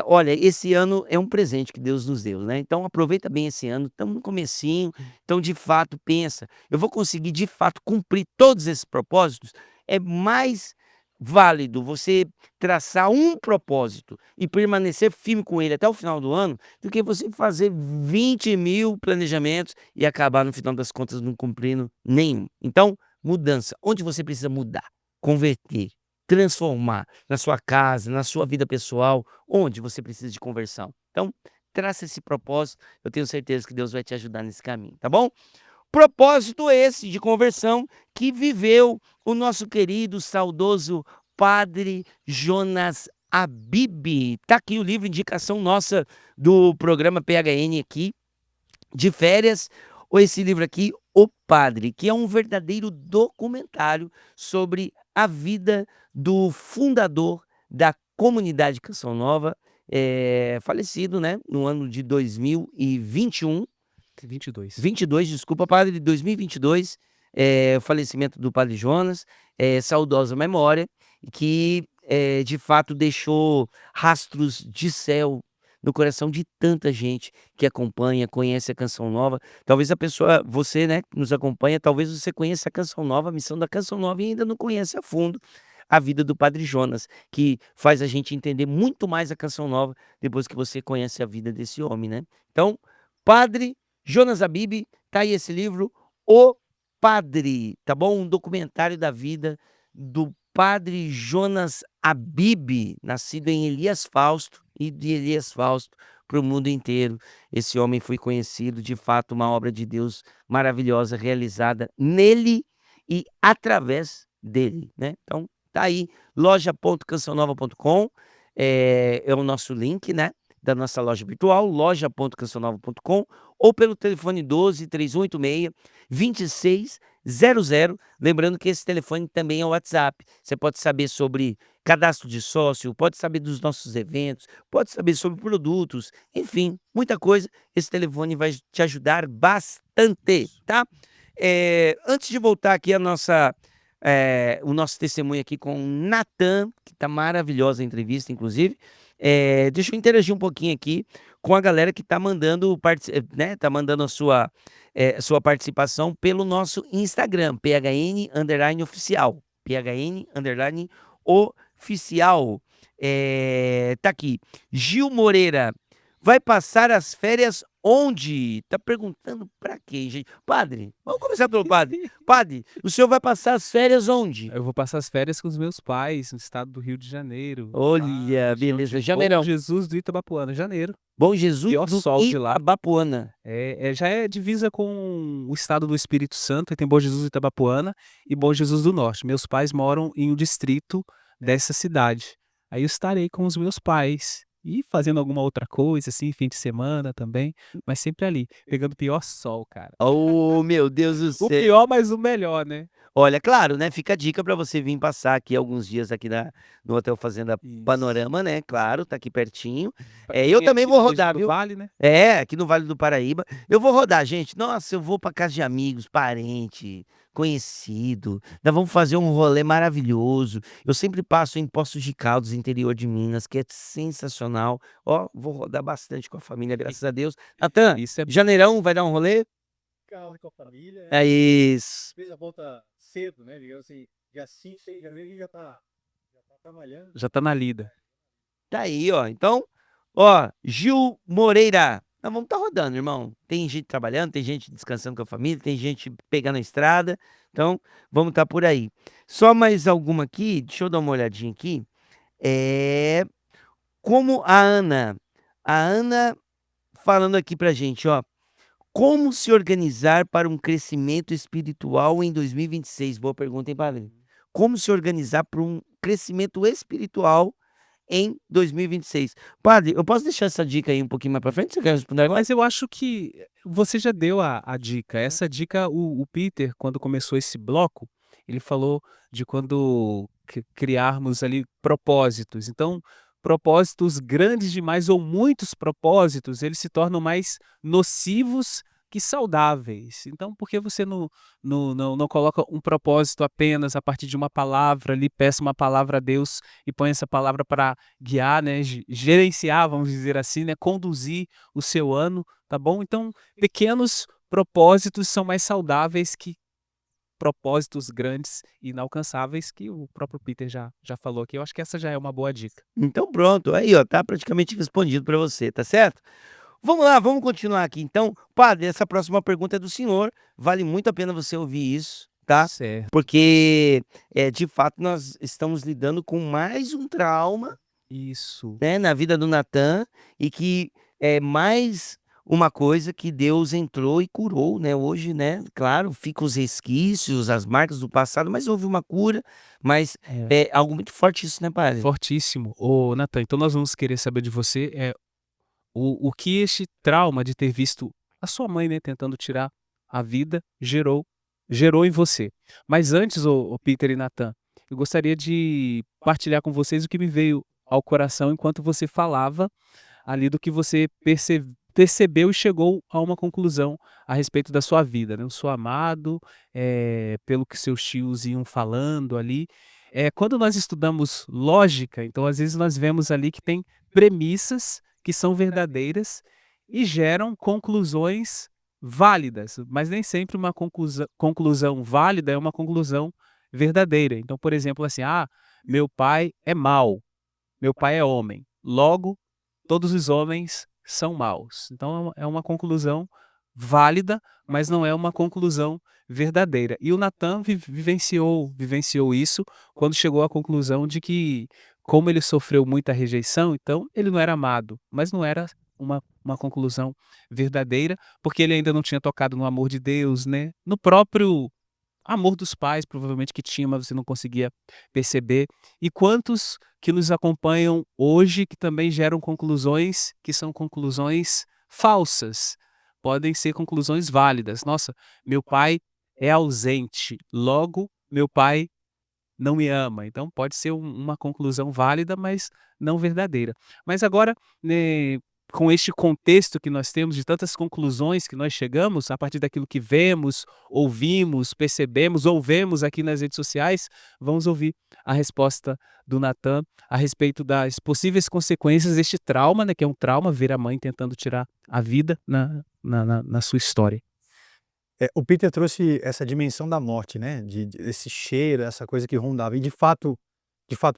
olha, esse ano é um presente que Deus nos deu, né? Então aproveita bem esse ano, estamos no comecinho, então de fato pensa, eu vou conseguir de fato cumprir todos esses propósitos? É mais válido você traçar um propósito e permanecer firme com ele até o final do ano, do que você fazer 20.000 planejamentos e acabar no final das contas não cumprindo nenhum. Então, mudança, onde você precisa mudar, converter, transformar na sua casa, na sua vida pessoal, onde você precisa de conversão. Então, traça esse propósito, eu tenho certeza que Deus vai te ajudar nesse caminho, tá bom? Propósito esse de conversão que viveu o nosso querido, saudoso Padre Jonas Abib. Tá aqui o livro, indicação nossa do programa PHN aqui, de férias. Ou esse livro aqui, O Padre, que é um verdadeiro documentário sobre a vida do fundador da comunidade Canção Nova, falecido, né, no ano de 2021. 22. 22, desculpa, padre, de 2022, o falecimento do padre Jonas, saudosa memória, que de fato deixou rastros de céu no coração de tanta gente que acompanha, conhece a Canção Nova. Talvez a pessoa, você, né, que nos acompanha, talvez você conheça a Canção Nova, a missão da Canção Nova, e ainda não conhece a fundo a vida do padre Jonas, que faz a gente entender muito mais a Canção Nova depois que você conhece a vida desse homem, né? Então, padre Jonas Abib, tá aí esse livro, O Padre, tá bom? Um documentário da vida do padre Jonas Abib, nascido em Elias Fausto, e de Elias Fausto para o mundo inteiro. Esse homem foi conhecido, de fato, uma obra de Deus maravilhosa realizada nele e através dele, né? Então, tá aí, loja.cancionova.com, é o nosso link, né? Da nossa loja virtual, loja.cancionova.com, ou pelo telefone 12 3186 2600. Lembrando que esse telefone também é o WhatsApp. Você pode saber sobre cadastro de sócio, pode saber dos nossos eventos, pode saber sobre produtos, enfim, muita coisa. Esse telefone vai te ajudar bastante, tá? Antes de voltar aqui o nosso testemunho aqui com o Natan, que tá maravilhosa a entrevista, inclusive. Deixa eu interagir um pouquinho aqui com a galera que tá mandando, né, tá mandando a sua participação pelo nosso Instagram, PHN_oficial. PHN_oficial. Tá aqui. Gil Moreira, vai passar as férias onde? Tá perguntando pra quem, gente? Padre, vamos começar pelo padre. Padre, o senhor vai passar as férias onde? Eu vou passar as férias com os meus pais no estado do Rio de Janeiro. Olha, beleza. Janeirão. Bom Jesus do Itabapuana, janeiro. Bom Jesus Pior do sol de lá. Itabapuana. Já é divisa com o estado do Espírito Santo, e tem Bom Jesus do Itabapuana e Bom Jesus do Norte. Meus pais moram em um distrito dessa cidade. Aí eu estarei com os meus pais e fazendo alguma outra coisa, assim, fim de semana também, mas sempre ali, pegando o pior sol, cara. Oh, meu Deus do O céu. pior, mas o melhor, né? Olha, claro, né? Fica a dica para você vir passar aqui alguns dias aqui no Hotel Fazenda Isso. Panorama, né? Claro, tá aqui pertinho. Pra Eu quem também aqui vou do rodar, do viu? Vale, né? Aqui no Vale do Paraíba. Eu vou rodar, gente. Nossa, eu vou para casa de amigos, parente, conhecido. Nós vamos fazer um rolê maravilhoso. Eu sempre passo em Poços de Caldas, interior de Minas, que é sensacional. Ó, vou rodar bastante com a família, graças a Deus. Natan, Isso é janeirão vai dar um rolê? Carro com a família. É isso. Fez a volta cedo, né? Digamos assim, dia 5, 6 de janeiro, já tá trabalhando. já tá na lida. Tá aí, ó. Então, ó, Gil Moreira. Nós vamos estar rodando, irmão. Tem gente trabalhando, tem gente descansando com a família, tem gente pegando a estrada. Então, vamos estar por aí. Só mais alguma aqui, deixa eu dar uma olhadinha aqui. Como a Ana falando aqui pra gente, ó. Como se organizar para um crescimento espiritual em 2026? Boa pergunta, hein, padre? Como se organizar para um crescimento espiritual em 2026? Padre, eu posso deixar essa dica aí um pouquinho mais para frente? Você quer responder agora? Mas eu acho que você já deu a dica. Essa dica, o Peter, quando começou esse bloco, ele falou de quando criarmos ali propósitos. Então, propósitos grandes demais ou muitos propósitos, eles se tornam mais nocivos que saudáveis. Então, por que você não coloca um propósito apenas a partir de uma palavra ali, peça uma palavra a Deus e põe essa palavra para guiar, né, gerenciar, vamos dizer assim, né, conduzir o seu ano, tá bom? Então, pequenos propósitos são mais saudáveis que propósitos grandes e inalcançáveis, que o próprio Peter já falou aqui. Eu acho que essa já é uma boa dica. Então pronto, aí ó, tá praticamente respondido para você, tá certo? Vamos lá, vamos continuar aqui. Então, padre, essa próxima pergunta é do senhor. Vale muito a pena você ouvir isso, tá? Certo. Porque, de fato, nós estamos lidando com mais um trauma, Isso. né, na vida do Natan, e que é mais uma coisa que Deus entrou e curou, né? Hoje, né? Claro, ficam os resquícios, as marcas do passado, mas houve uma cura. Mas é algo muito forte isso, né, padre? Fortíssimo. Ô, Natan, então nós vamos querer saber de você o que este trauma de ter visto a sua mãe, né, tentando tirar a vida, gerou em você. Mas antes, ô Peter e Natan, eu gostaria de partilhar com vocês o que me veio ao coração enquanto você falava ali do que você percebeu e chegou a uma conclusão a respeito da sua vida, né. Eu sou amado, pelo que seus tios iam falando ali. Quando nós estudamos lógica, então às vezes nós vemos ali que tem premissas que são verdadeiras e geram conclusões válidas, mas nem sempre uma conclusão válida é uma conclusão verdadeira. Então, por exemplo, assim: "Ah, meu pai é mau, meu pai é homem, logo todos os homens são maus". Então é uma conclusão válida, mas não é uma conclusão verdadeira. E o Natan vivenciou isso quando chegou à conclusão de que, como ele sofreu muita rejeição, então ele não era amado, mas não era uma conclusão verdadeira, porque ele ainda não tinha tocado no amor de Deus, né, no próprio amor dos pais, provavelmente que tinha, mas você não conseguia perceber. E quantos que nos acompanham hoje que também geram conclusões que são conclusões falsas, podem ser conclusões válidas. "Nossa, meu pai é ausente, logo meu pai não me ama". Então pode ser uma conclusão válida, mas não verdadeira. Mas agora, com este contexto que nós temos de tantas conclusões que nós chegamos, a partir daquilo que vemos, ouvimos, percebemos ou vemos aqui nas redes sociais, vamos ouvir a resposta do Natan a respeito das possíveis consequências deste trauma, né, que é um trauma, ver a mãe tentando tirar a vida na sua história. O Peter trouxe essa dimensão da morte, né, desse cheiro, essa coisa que rondava. E de fato,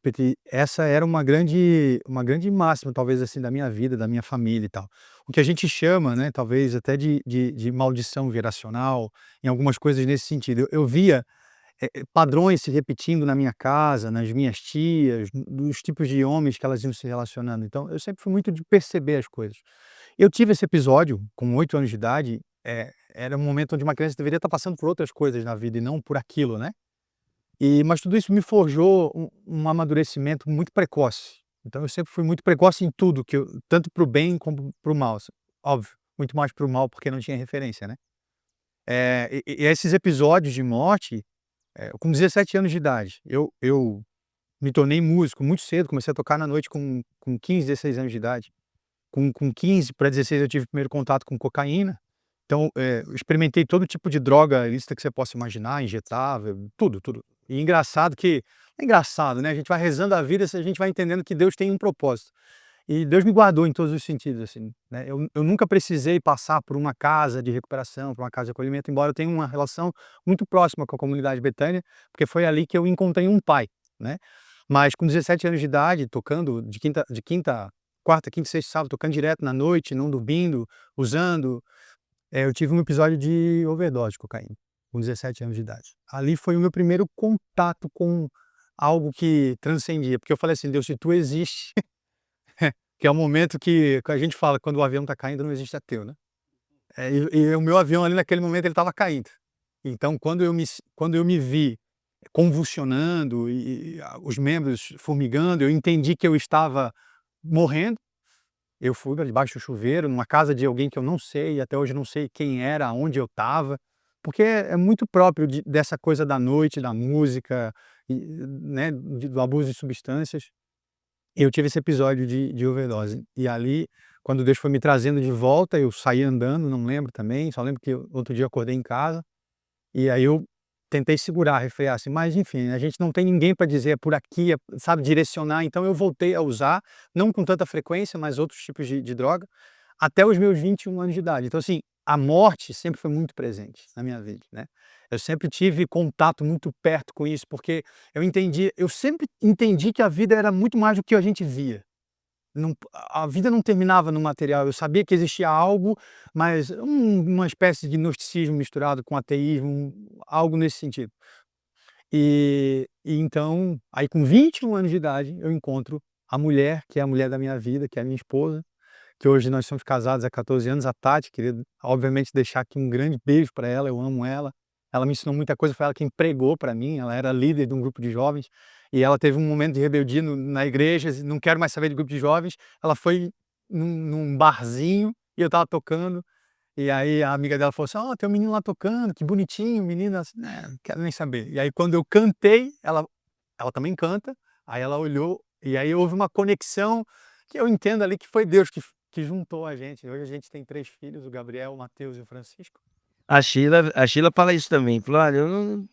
Peter, essa era uma grande máxima, talvez, assim, da minha vida, da minha família e tal. O que a gente chama, né, talvez até de maldição geracional, em algumas coisas nesse sentido. Eu via padrões se repetindo na minha casa, nas minhas tias, dos tipos de homens que elas iam se relacionando. Então, eu sempre fui muito de perceber as coisas. Eu tive esse episódio com 8 anos de idade, era um momento onde uma criança deveria estar passando por outras coisas na vida e não por aquilo, né. Mas tudo isso me forjou um amadurecimento muito precoce. Então eu sempre fui muito precoce em tudo, tanto para o bem como para o mal. Óbvio, muito mais para o mal, porque não tinha referência, né. E esses episódios de morte, com 17 anos de idade, eu me tornei músico muito cedo, comecei a tocar na noite com 15, 16 anos de idade. Com 15 para 16 eu tive o primeiro contato com cocaína. Então, eu experimentei todo tipo de droga ilícita que você possa imaginar, injetável, tudo, tudo. E engraçado que é engraçado, né, a gente vai rezando a vida, a gente vai entendendo que Deus tem um propósito. E Deus me guardou em todos os sentidos, assim, né. Eu nunca precisei passar por uma casa de recuperação, por uma casa de acolhimento, embora eu tenha uma relação muito próxima com a comunidade Betânia, porque foi ali que eu encontrei um pai, né. Mas com 17 anos de idade, tocando quarta, quinta, sexta, sábado, tocando direto na noite, não dormindo, usando, eu tive um episódio de overdose de cocaína, com 17 anos de idade. Ali foi o meu primeiro contato com algo que transcendia, porque eu falei assim: "Deus, se tu existe", que é o momento que a gente fala quando o avião tá caindo, não existe ateu, né. E o meu avião ali naquele momento ele estava caindo. Então quando eu me vi convulsionando os membros formigando, eu entendi que eu estava morrendo. Eu fui pra debaixo do chuveiro, numa casa de alguém que eu não sei, até hoje eu não sei quem era, aonde eu estava, porque é muito próprio dessa coisa da noite, da música, né, do abuso de substâncias. Eu tive esse episódio de overdose. E ali, quando Deus foi me trazendo de volta, eu saí andando, não lembro também, só lembro que outro dia eu acordei em casa, e aí eu tentei segurar, refrear, assim, mas enfim, a gente não tem ninguém para dizer: "É por aqui", sabe, direcionar, então eu voltei a usar, não com tanta frequência, mas outros tipos de droga, até os meus 21 anos de idade. Então assim, a morte sempre foi muito presente na minha vida, né. Eu sempre tive contato muito perto com isso, porque eu sempre entendi que a vida era muito mais do que a gente via. Não, a vida não terminava no material, eu sabia que existia algo, mas uma espécie de gnosticismo misturado com ateísmo, algo nesse sentido. E então, aí com 21 anos de idade, eu encontro a mulher, que é a mulher da minha vida, que é a minha esposa, que hoje nós somos casados há 14 anos, a Tati, queria obviamente deixar aqui um grande beijo para ela, eu amo ela. Ela me ensinou muita coisa, foi ela quem pregou para mim, ela era líder de um grupo de jovens, e ela teve um momento de rebeldia na igreja, não quero mais saber de grupo de jovens, ela foi num barzinho, e eu estava tocando, e aí a amiga dela falou assim: "Ó, tem um menino lá tocando, que bonitinho, menino", assim, não quero nem saber. E aí quando eu cantei, ela também canta, aí ela olhou, e aí houve uma conexão, que eu entendo ali que foi Deus que juntou a gente. Hoje a gente tem 3 filhos, o Gabriel, o Mateus e o Francisco. A Sheila fala isso também, falou: "Olha, eu não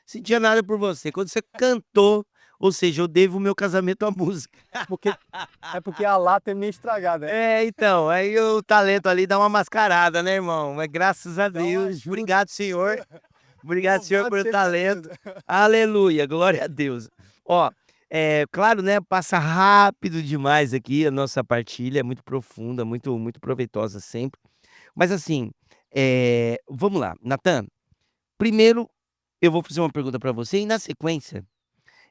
sentia nada por você, quando você cantou, ou seja, eu devo o meu casamento à música". Porque, é porque a lata é meio estragada. Então, aí o talento ali dá uma mascarada, né, irmão? Mas graças a Dá uma Deus, ajuda. obrigado, Senhor. Obrigado, Senhor, Louvado pelo seja talento. Deus. Aleluia, glória a Deus. Ó, claro, né, passa rápido demais aqui a nossa partilha, é muito profunda, muito proveitosa sempre. Mas assim, vamos lá, Natan, primeiro eu vou fazer uma pergunta para você e na sequência,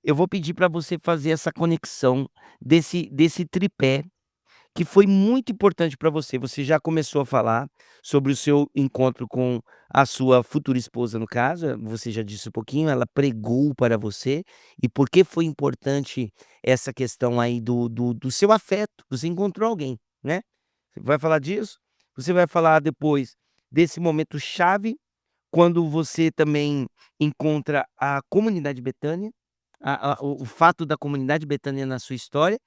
eu vou pedir para você fazer essa conexão desse tripé que foi muito importante para você. Você já começou a falar sobre o seu encontro com a sua futura esposa, no caso, você já disse um pouquinho, ela pregou para você, e por que foi importante essa questão aí do seu afeto, você encontrou alguém, né. Você vai falar disso, você vai falar depois desse momento chave, quando você também encontra a comunidade Betânia, o fato da comunidade Betânia na sua história,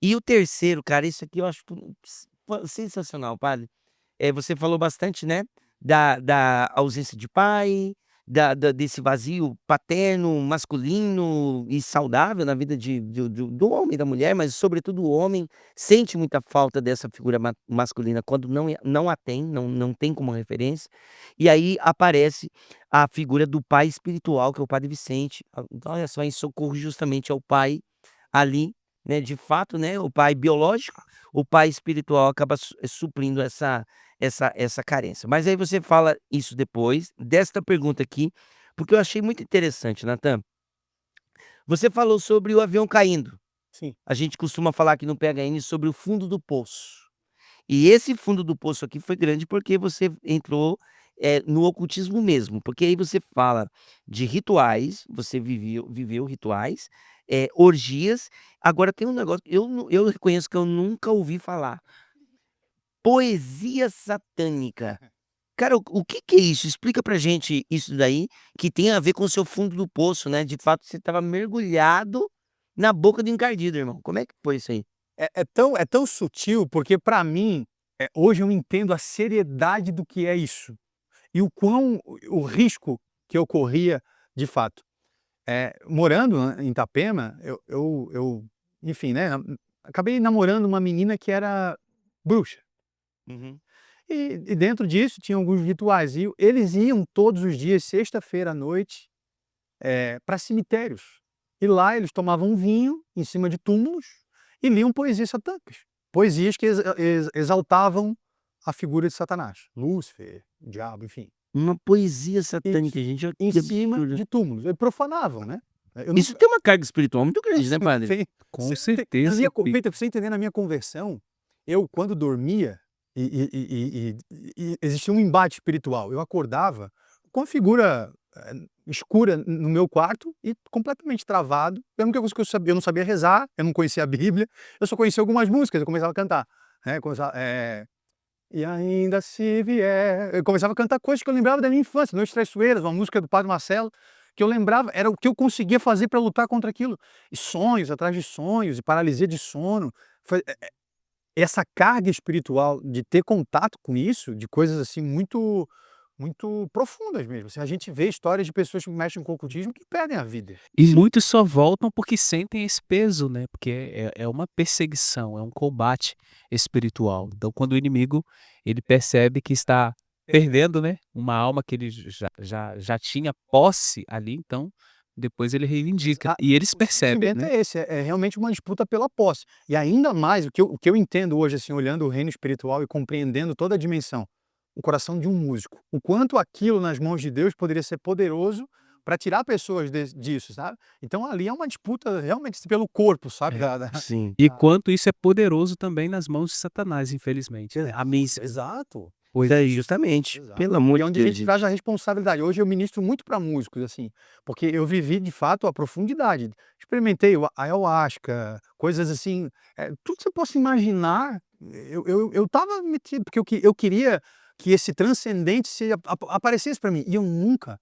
e o terceiro, cara, isso aqui eu acho sensacional, padre. Você falou bastante, né, da ausência de pai, desse vazio paterno, masculino e saudável na vida do homem e da mulher, mas sobretudo o homem sente muita falta dessa figura masculina quando não a tem, não tem como referência, e aí aparece a figura do pai espiritual, que é o padre Vicente. Então olha só, em socorro justamente ao pai ali, né, de fato, né, o pai biológico, o pai espiritual acaba suprindo essa carência. Mas aí você fala isso depois desta pergunta aqui, porque eu achei muito interessante, Natan. Você falou sobre o avião caindo. Sim. A gente costuma falar aqui no PHN sobre o fundo do poço. E esse fundo do poço aqui foi grande porque você entrou, no ocultismo mesmo, porque aí você fala de rituais, você viveu rituais, orgias. Agora tem um negócio, eu reconheço que eu nunca ouvi falar. Poesia satânica. Cara, o que que é isso? Explica pra gente isso daí, que tem a ver com o seu fundo do poço, né, de fato você estava mergulhado na boca do encardido, irmão. Como é que foi isso aí? É tão sutil, porque para mim, hoje eu entendo a seriedade do que é isso, e o quão o risco que eu corria de fato. Morando em Itapema, enfim, né, acabei namorando uma menina que era bruxa. Uhum. E dentro disso tinha alguns rituais, e eles iam todos os dias, sexta-feira à noite, para cemitérios. E lá eles tomavam vinho em cima de túmulos e liam poesias satânicas. Poesias que exaltavam a figura de Satanás, Lúcifer, o diabo, enfim. Uma poesia satânica, gente, olha Em que cima absurdo. de túmulos. Eles profanavam, né? Eu Isso tem uma carga espiritual muito grande, né, padre? Tem. Com Na certeza, minha, Pico. Peter, pra você entender, na minha conversão, eu quando dormia, e existia um embate espiritual. Eu acordava com a figura escura no meu quarto e completamente travado. A única coisa que eu não sabia rezar, eu não conhecia a Bíblia, eu só conhecia algumas músicas, eu começava a cantar, né? E ainda se vier. Eu começava a cantar coisas que eu lembrava da minha infância, Noites Traiçoeiras, uma música do Padre Marcelo, que eu lembrava, era o que eu conseguia fazer para lutar contra aquilo. E sonhos atrás de sonhos, e paralisia de sono. Essa carga espiritual de ter contato com isso, de coisas assim muito profundas mesmo. Assim, a gente vê histórias de pessoas que mexem com o ocultismo que perdem a vida. E muitos só voltam porque sentem esse peso, né, porque é uma perseguição, é um combate espiritual. Então quando o inimigo, ele percebe que está perdendo, né, uma alma que ele já tinha posse ali, então depois ele reivindica. E eles O percebem, sentimento né. é esse, é realmente uma disputa pela posse. E ainda mais, o que eu entendo hoje, assim, olhando o reino espiritual e compreendendo toda a dimensão, o coração de um músico, o quanto aquilo nas mãos de Deus poderia ser poderoso para tirar pessoas disso, sabe? Então ali é uma disputa realmente pelo corpo, sabe? Sim. E quanto isso é poderoso também nas mãos de Satanás, infelizmente, né. Exato. Pois é, justamente. Exato. Pelo amor E é de onde a Deus, gente gente. traz a responsabilidade. Hoje eu ministro muito para músicos, assim, porque eu vivi de fato a profundidade. Experimentei o ayahuasca, coisas assim, tudo que você possa imaginar, eu estava metido, porque eu queria que esse transcendente aparecesse para mim, e eu nunca.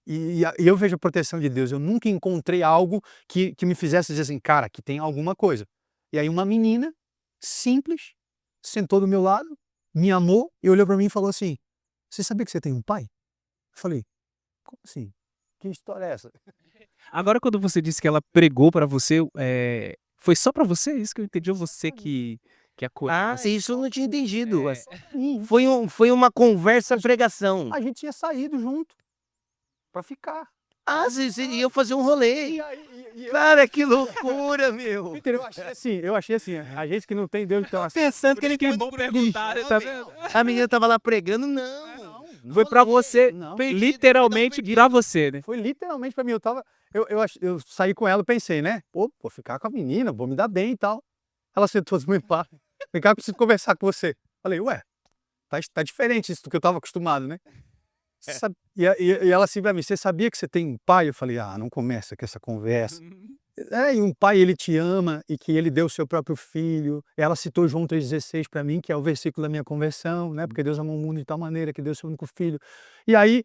E eu vejo a proteção de Deus, eu nunca encontrei algo que me fizesse dizer assim, cara, que tem alguma coisa. E aí uma menina simples, sentou do meu lado, me amou e olhou para mim e falou assim: você sabia que você tem um pai? Eu falei: como assim? Que história é essa? Agora, quando você disse que ela pregou pra você, foi só pra você? Isso que eu entendi, ou você que acolheu? Ah, isso eu não tinha entendido. É. Foi uma conversa pregação. A gente tinha saído junto para ficar. Ah, vocês iam fazer um rolê. E Cara, que loucura, meu. eu achei assim, a gente que não tem Deus, então assim, Pensando que ele Que é foi bom perguntar, né, tá vendo? A menina tava lá pregando, não. Foi pra você, não. literalmente pra você, né? Foi literalmente para mim, eu saí com ela e pensei, né? Pô, vou ficar com a menina, vou me dar bem e tal. Ela sentou do meu lado, vem cá, eu preciso conversar com você. Falei: ué, tá diferente isso do que eu tava acostumado, né? E ela assim pra mim: você sabia que você tem um pai? Eu falei: ah, não começa com essa conversa. E um pai, ele te ama e que ele deu o seu próprio filho. Ela citou João 3,16 para mim, que é o versículo da minha conversão, né? Porque Deus amou o mundo de tal maneira que deu seu único filho. E aí,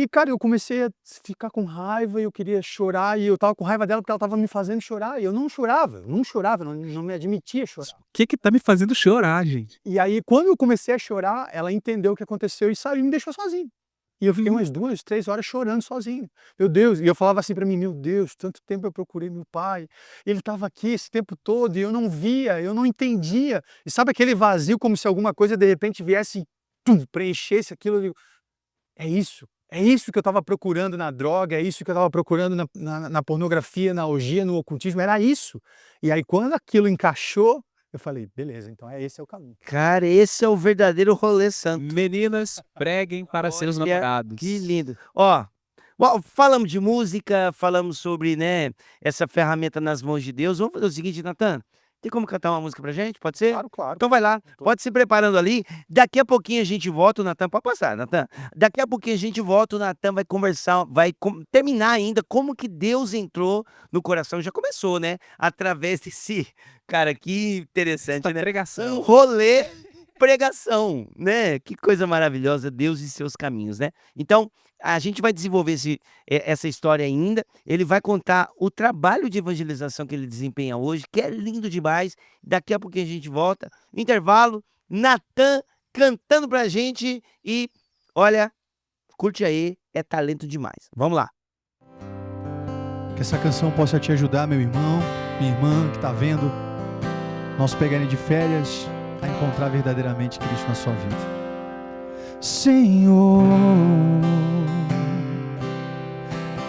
cara, eu comecei a ficar com raiva e eu queria chorar e eu tava com raiva dela porque ela tava me fazendo chorar e eu não chorava, não me admitia chorar. O que tá me fazendo chorar, gente? E aí, quando eu comecei a chorar, ela entendeu o que aconteceu e saiu e me deixou sozinho. E eu fiquei umas 2, 3 horas chorando sozinho. Meu Deus, e eu falava assim para mim: meu Deus, tanto tempo eu procurei meu pai, ele estava aqui esse tempo todo e eu não via, eu não entendia. E sabe aquele vazio, como se alguma coisa de repente viesse e preenchesse aquilo? Eu digo: é isso que eu estava procurando na droga, é isso que eu estava procurando na pornografia, na orgia, no ocultismo, era isso. E aí quando aquilo encaixou, eu falei: beleza, então esse é o caminho. Cara, esse é o verdadeiro rolê santo. Meninas, preguem para seus Olha, namorados. Que lindo. Ó, falamos de música, falamos sobre, né, essa ferramenta nas mãos de Deus. Vamos fazer o seguinte, Natan, tem como cantar uma música pra gente? Pode ser? Claro. Então vai lá, pode se preparando ali. Daqui a pouquinho a gente volta, o Natan, pode passar, Natan. Daqui a pouquinho a gente volta, o Natan vai conversar, terminar ainda como que Deus entrou no coração. Já começou, né? Através desse, cara, que interessante, Essa né? pregação. Um rolê pregação, né? Que coisa maravilhosa, Deus e seus caminhos, né? Então, a gente vai desenvolver essa história ainda. Ele vai contar o trabalho de evangelização que ele desempenha hoje, que é lindo demais. Daqui a pouquinho a gente volta. Intervalo, Natan cantando pra gente e, olha, curte aí, é talento demais. Vamos lá. Que essa canção possa te ajudar, meu irmão, minha irmã que tá vendo nosso Pegarem de Férias, a encontrar verdadeiramente Cristo na sua vida. Senhor,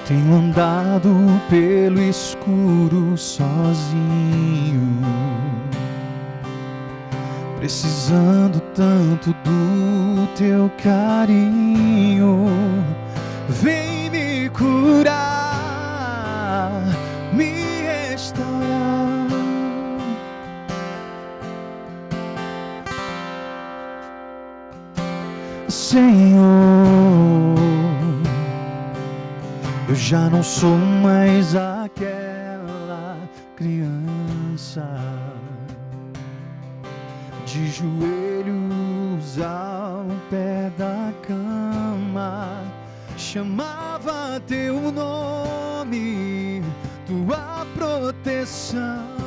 tenho andado pelo escuro sozinho, precisando tanto do teu carinho. Vem me curar, me restaurar. Senhor, eu já não sou mais aquela criança de joelhos ao pé da cama, chamava teu nome, tua proteção.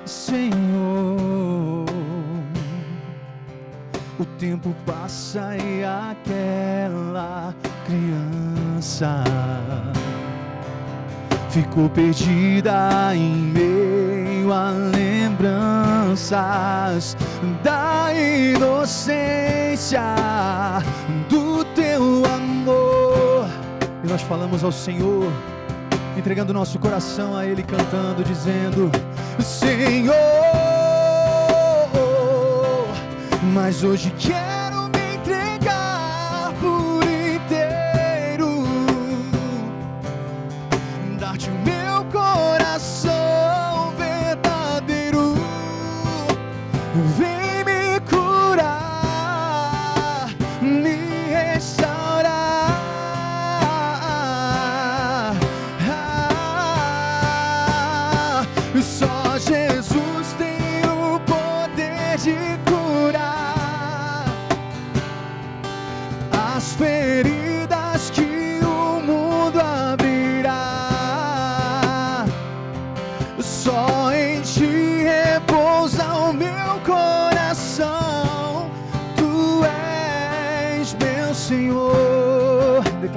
Senhor, o tempo passa e aquela criança ficou perdida em meio a lembranças da inocência do teu amor. E nós falamos ao Senhor, entregando nosso coração a Ele, cantando, dizendo: Senhor, mas hoje quero me entregar por inteiro, dar-te o meu coração verdadeiro. Vem me curar, me restaurar. Só Jesus tem o poder de curar.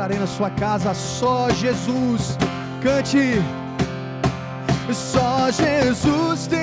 declara aí na sua casa: só Jesus. Cante. Só Jesus tem